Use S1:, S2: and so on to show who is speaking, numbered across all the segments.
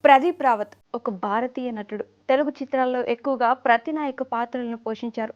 S1: ప్రదీప్ రావత్ ఒక భారతీయ నటుడు. తెలుగు చిత్రాల్లో ఎక్కువగా ప్రతినాయక పాత్రలను పోషించారు.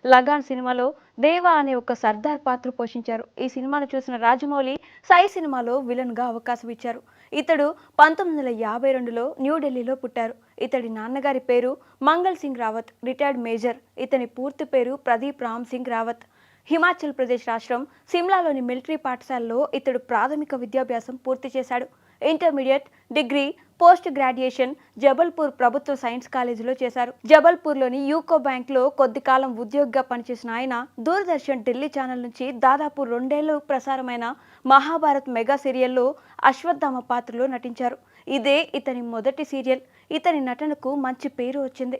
S1: లగాన్ సినిమాలో దేవా అనే ఒక సర్దార్ పాత్ర పోషించారు. ఈ సినిమాను చూసిన రాజమౌళి సాయి సినిమాలో విలన్ గా అవకాశం ఇచ్చారు. ఇతడు 1952లో న్యూఢిల్లీలో పుట్టారు. ఇతడి నాన్నగారి పేరు మంగల్ సింగ్ రావత్, రిటైర్డ్ మేజర్. ఇతని పూర్తి పేరు ప్రదీప్ రామ్ సింగ్ రావత్. హిమాచల్ ప్రదేశ్ రాష్ట్రం సిమ్లాలోని మిలిటరీ పాఠశాలలో ఇతడు ప్రాథమిక విద్యాభ్యాసం పూర్తి చేశాడు. Intermediate, degree, post graduation Jabalpur ప్రభుత్వ సైన్స్ కాలేజీలో చేశారు. జబల్పూర్లోని యూకో బ్యాంక్లో కొద్ది కాలం ఉద్యోగిగా పనిచేసిన ఆయన దూరదర్శన్ ఢిల్లీ ఛానల్ నుంచి దాదాపు 2 ఏళ్లు ప్రసారమైన మహాభారత్ మెగా సీరియల్లో అశ్వత్థామ పాత్రలో నటించారు. ఇదే ఇతని మొదటి సీరియల్. ఇతని నటనకు మంచి పేరు వచ్చింది.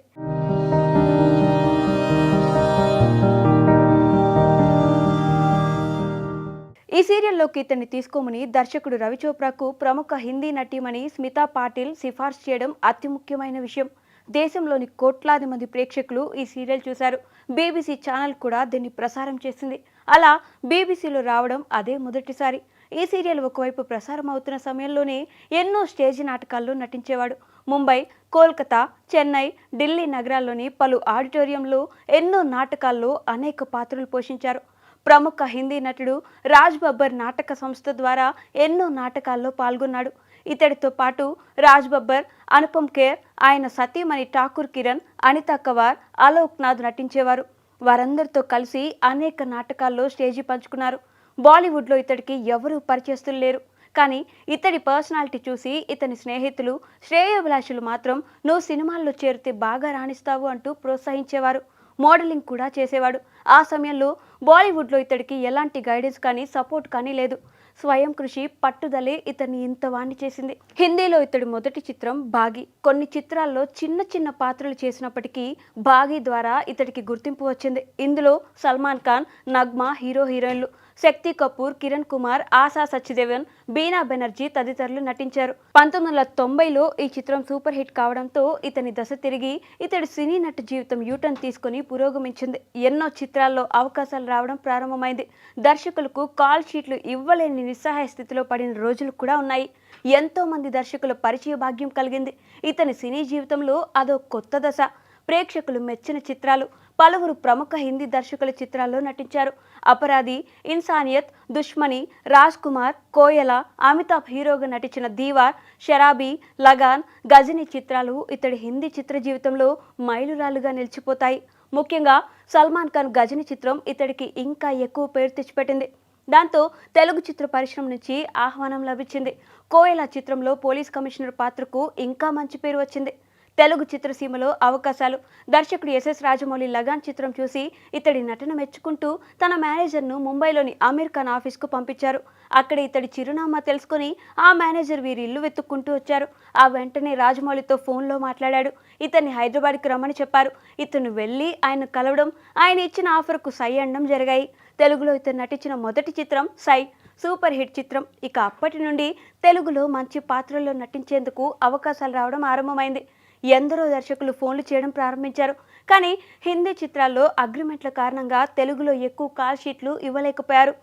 S1: ఈ సీరియల్లోకి ఇతన్ని తీసుకోమని దర్శకుడు రవిచోప్రాకు ప్రముఖ హిందీ నటీమణి స్మితా పాటిల్ సిఫార్సు చేయడం అతి ముఖ్యమైన విషయం. దేశంలోని కోట్లాది మంది ప్రేక్షకులు ఈ సీరియల్ చూశారు. బీబీసీ ఛానల్ కూడా దీన్ని ప్రసారం చేసింది. అలా బీబీసీలో రావడం అదే మొదటిసారి. ఈ సీరియల్ ఒకవైపు ప్రసారం అవుతున్న సమయంలోనే ఎన్నో స్టేజ్ నాటకాల్లో నటించేవాడు. ముంబై, కోల్కతా, చెన్నై, ఢిల్లీ నగరాల్లోని పలు ఆడిటోరియంలో ఎన్నో నాటకాల్లో అనేక పాత్రలు పోషించారు. ప్రముఖ హిందీ నటుడు రాజ్ బబ్బర్ నాటక సంస్థ ద్వారా ఎన్నో నాటకాల్లో పాల్గొన్నాడు. ఇతడితో పాటు రాజ్ బబ్బర్, అనుపమ్ ఖేర్, ఆయన సతీమణి ఠాకూర్ కిరణ్, అనితా కవార్, అలోక్ నాథ్ నటించేవారు. వారందరితో కలిసి అనేక నాటకాల్లో స్టేజీ పంచుకున్నారు. బాలీవుడ్లో ఇతడికి ఎవరూ పరిచయస్తులు లేరు. కానీ ఇతడి పర్సనాలిటీ చూసి ఇతని స్నేహితులు, శ్రేయోభిలాషులు మాత్రం నువ్వు సినిమాల్లో చేరితే బాగా రాణిస్తావు అంటూ ప్రోత్సహించేవారు. మోడలింగ్ కూడా చేసేవాడు. ఆ సమయంలో బాలీవుడ్లో ఇతడికి ఎలాంటి గైడెన్స్ కానీ సపోర్ట్ కానీ లేదు. స్వయం కృషి, పట్టుదలే ఇతన్ని ఇంత వాణ్ణి చేసింది. హిందీలో ఇతడి మొదటి చిత్రం బాగీ. కొన్ని చిత్రాల్లో చిన్న చిన్న పాత్రలు చేసినప్పటికీ బాగీ ద్వారా ఇతడికి గుర్తింపు వచ్చింది. ఇందులో సల్మాన్ ఖాన్, నగ్మా హీరో హీరోయిన్లు, శక్తి కపూర్, కిరణ్ కుమార్, ఆశా సచ్దేవన్, బీనా బెనర్జీ తదితరులు నటించారు. 1990లో ఈ చిత్రం సూపర్ హిట్ కావడంతో ఇతని దశ తిరిగి ఇతడి సినీ నటి జీవితం యూటర్న్ తీసుకుని పురోగమించింది. ఎన్నో చిత్రాల్లో అవకాశాలు రావడం ప్రారంభమైంది. దర్శకులకు కాల్ షీట్లు ఇవ్వలేని నిస్సహాయ స్థితిలో పడిన రోజులు కూడా ఉన్నాయి. ఎంతో మంది దర్శకుల పరిచయ భాగ్యం కలిగింది. ఇతని సినీ జీవితంలో అదో కొత్త దశ. ప్రేక్షకులు మెచ్చిన చిత్రాలు. పలువురు ప్రముఖ హిందీ దర్శకుల చిత్రాల్లో నటించారు. అపరాధి, ఇన్సానియత్, దుష్మని, రాజ్ కుమార్, కోయలా, అమితాబ్ హీరోగా నటించిన దీవార్, షరాబీ, లగాన్, గజనీ చిత్రాలు ఇతడి హిందీ చిత్ర జీవితంలో మైలురాళ్లుగా నిలిచిపోతాయి. ముఖ్యంగా సల్మాన్ ఖాన్ గజనీ చిత్రం ఇతడికి ఇంకా ఎక్కువ పేరు తెచ్చిపెట్టింది. దాంతో తెలుగు చిత్ర పరిశ్రమ నుంచి ఆహ్వానం లభించింది. కోయలా చిత్రంలో పోలీస్ కమిషనర్ పాత్రకు ఇంకా మంచి పేరు వచ్చింది. తెలుగు చిత్రసీమలో అవకాశాలు. దర్శకుడు ఎస్ఎస్ రాజమౌళి లగాన్ చిత్రం చూసి ఇతడి నటన మెచ్చుకుంటూ తన మేనేజర్ను ముంబైలోని అమీర్ ఖాన్ ఆఫీస్కు పంపించారు. అక్కడ ఇతడి చిరునామా తెలుసుకుని ఆ మేనేజర్ వీరి ఇల్లు వెతుక్కుంటూ వచ్చారు. ఆ వెంటనే రాజమౌళితో ఫోన్లో మాట్లాడాడు. ఇతన్ని హైదరాబాద్కి రమ్మని చెప్పారు. ఇతను వెళ్ళి ఆయన కలవడం, ఆయన ఇచ్చిన ఆఫర్కు సై అనడం జరిగాయి. తెలుగులో ఇతను నటించిన మొదటి చిత్రం సై. సూపర్ హిట్ చిత్రం. ఇక అప్పటి నుండి తెలుగులో మంచి పాత్రల్లో నటించేందుకు అవకాశాలు రావడం ఆరంభమైంది. ఎందరో దర్శకులు ఫోన్లు చేయడం ప్రారంభించారు. కానీ హిందీ చిత్రాల్లో అగ్రిమెంట్ల కారణంగా తెలుగులో ఎక్కువ కాల్ షీట్లు ఇవ్వలేకపోయారు.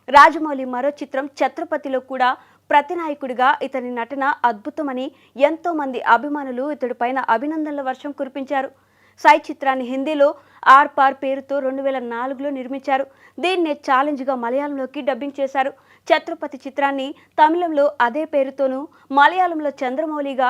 S1: రాజమౌళి మరో చిత్రం ఛత్రపతిలో కూడా ప్రతినాయకుడిగా ఇతని నటన అద్భుతమని ఎంతో మంది అభిమానులు ఇతడిపైన అభినందనల వర్షం కురిపించారు. సై చిత్రాన్ని హిందీలో ఆర్ పార్ పేరుతో 2004లో నిర్మించారు. దీన్నే ఛాలెంజ్గా మలయాళంలోకి డబ్బింగ్ చేశారు. ఛత్రపతి చిత్రాన్ని తమిళంలో అదే పేరుతోనూ, మలయాళంలో చంద్రమౌళిగా,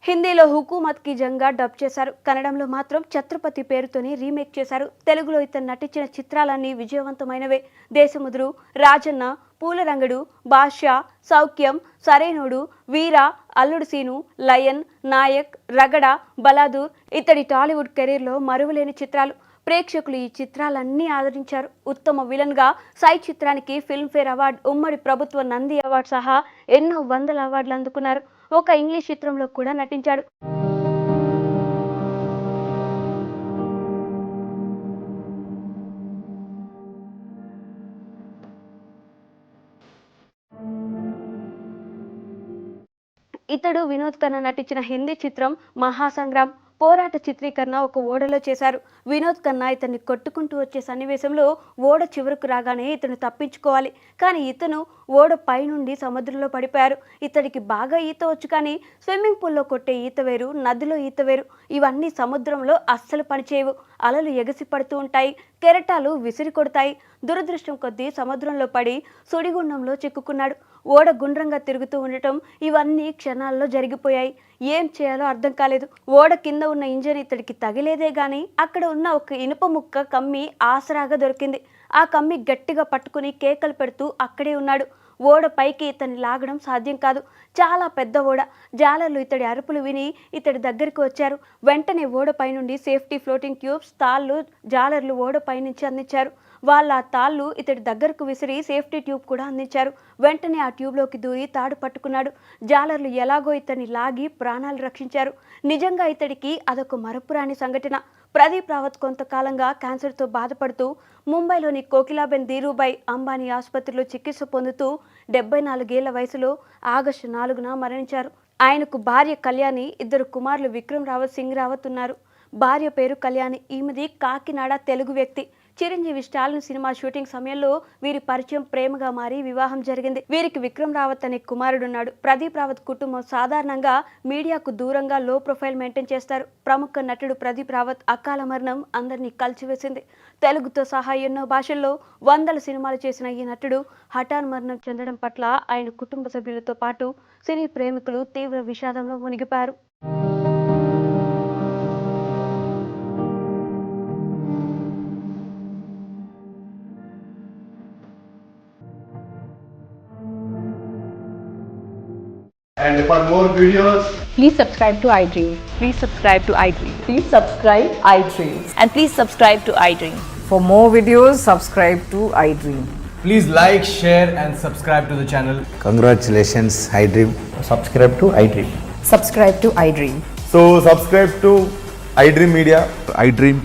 S1: హిందీలో హుకూమత్ కి జంగా డబ్ చేశారు. కన్నడంలో మాత్రం ఛత్రపతి పేరుతోనే రీమేక్ చేశారు. తెలుగులో ఇతను నటించిన చిత్రాలన్నీ విజయవంతమైనవే. దేశముద్రు, రాజన్న, పూలరంగడు, బాద్షా, సౌఖ్యం, సరైనోడు, వీర, అల్లుడు సీను, లయన్, నాయక్, రగడ, బలాదూర్ ఇతడి టాలీవుడ్ కెరీర్లో మరువలేని చిత్రాలు. ప్రేక్షకులు ఈ చిత్రాలన్నీ ఆదరించారు. ఉత్తమ విలన్గా సై చిత్రానికి ఫిల్మ్ఫేర్ అవార్డు, ఉమ్మడి ప్రభుత్వ నంది అవార్డు సహా ఎన్నో వందల అవార్డులు అందుకున్నారు. ఒక ఇంగ్లీష్ చిత్రంలో కూడా నటించాడు. ఇతడు వినోద్ ఖన్నా నటించిన హిందీ చిత్రం మహాసంగ్రామ్. పోరాట చిత్రీకరణ ఒక ఓడలో చేశారు. వినోద్ ఖన్నా ఇతన్ని కొట్టుకుంటూ వచ్చే సన్నివేశంలో ఓడ చివరకు రాగానే ఇతను తప్పించుకోవాలి. కానీ ఇతను ఓడ పైనుండి సముద్రంలో పడిపోయారు. ఇతడికి బాగా ఈత వచ్చు, కానీ స్విమ్మింగ్ పూల్లో కొట్టే ఈత వేరు, నదిలో ఈత వేరు. ఇవన్నీ సముద్రంలో అస్సలు పనిచేయవు. అలలు ఎగసి పడుతూ ఉంటాయి, కెరటాలు విసిరి కొడతాయి. దురదృష్టం కొద్దీ సముద్రంలో పడి సుడిగుండంలో చిక్కుకున్నాడు. ఓడ గుండ్రంగా తిరుగుతూ ఉండటం ఇవన్నీ క్షణాల్లో జరిగిపోయాయి. ఏం చేయాలో అర్థం కాలేదు. ఓడ కింద ఉన్న ఇంజన్ ఇతడికి తగిలేదే గాని అక్కడ ఉన్న ఒక ఇనుప ముక్క కమ్మి ఆసరాగా దొరికింది. ఆ కమ్మి గట్టిగా పట్టుకుని కేకలు పెడుతూ అక్కడే ఉన్నాడు. ఓడ పైకి ఇతన్ని లాగడం సాధ్యం కాదు. చాలా పెద్ద ఓడ. జాలర్లు ఇతడి అరుపులు విని ఇతడి దగ్గరికి వచ్చారు. వెంటనే ఓడ పైనుండి సేఫ్టీ ఫ్లోటింగ్ ట్యూబ్స్, తాళ్ళు జాలర్లు ఓడ పైనుంచి అందించారు. వాళ్ళ ఆ తాళ్ళు ఇతడి దగ్గరకు విసిరి సేఫ్టీ ట్యూబ్ కూడా అందించారు. వెంటనే ఆ ట్యూబ్లోకి దూరి తాడు పట్టుకున్నాడు. జాలర్లు ఎలాగో ఇతన్ని లాగి ప్రాణాలు రక్షించారు. నిజంగా ఇతడికి అదొక మరపురాని సంఘటన. ప్రదీప్ రావత్ కొంతకాలంగా క్యాన్సర్తో బాధపడుతూ ముంబైలోని కోకిలాబెన్ ధీరుభాయ్ అంబానీ ఆసుపత్రిలో చికిత్స పొందుతూ 74 ఏళ్ల వయసులో ఆగస్టు 4న మరణించారు. ఆయనకు భార్య కళ్యాణి, 2 కుమారులు విక్రమ్ రావత్, సింగ్ రావత్ ఉన్నారు. భార్య పేరు కళ్యాణి. ఈమెది కాకినాడ తెలుగు వ్యక్తి. చిరంజీవి స్టాలిన్ సినిమా షూటింగ్ సమయంలో వీరి పరిచయం ప్రేమగా మారి వివాహం జరిగింది. వీరికి విక్రమ్ రావత్ అనే కుమారుడున్నాడు. ప్రదీప్ రావత్ కుటుంబం సాధారణంగా మీడియాకు దూరంగా లో ప్రొఫైల్ మెయింటైన్ చేస్తారు. ప్రముఖ నటుడు ప్రదీప్ రావత్ అకాల మరణం అందరినీ కలిచివేసింది. తెలుగుతో సహా ఎన్నో భాషల్లో వందల సినిమాలు చేసిన ఈ నటుడు హఠాన్ మరణం చెందడం పట్ల ఆయన కుటుంబ సభ్యులతో పాటు సినీ ప్రేమికులు తీవ్ర విషాదంలో మునిగిపోయారు.
S2: And for more videos,
S3: please subscribe to iDream.
S4: Please subscribe to iDream.
S3: Please subscribe iDream.
S4: And please subscribe to iDream.
S3: For more videos, subscribe to iDream.
S5: Please like, share and subscribe to the channel.
S6: Congratulations, iDream.
S5: Subscribe to iDream.
S3: Subscribe to iDream.
S7: So subscribe to iDream Media.
S8: iDream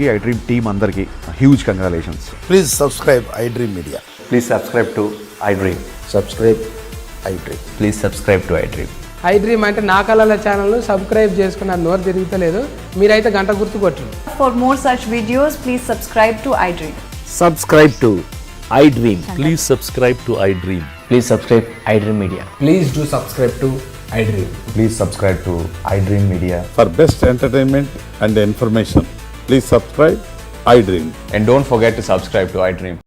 S8: team అందరికి huge congratulations.
S6: Please subscribe iDream Media.
S7: Please subscribe to iDream.
S6: Subscribe iDream.
S7: Please subscribe to iDream.
S9: iDream అంటే నా కళల ఛానల్ను subscribe చేసుకున్న నోరు తిరుగుతలేదు. మీరైతే గంట గుర్తు కొట్టండి.
S3: For more such videos, please subscribe to iDream.
S6: Subscribe to iDream.
S10: Please subscribe to iDream.
S7: Please subscribe iDream Media.
S5: Please do subscribe to iDream.
S7: Please subscribe to iDream Media.
S8: For best entertainment and information, please subscribe iDream.
S7: And don't forget to subscribe to iDream.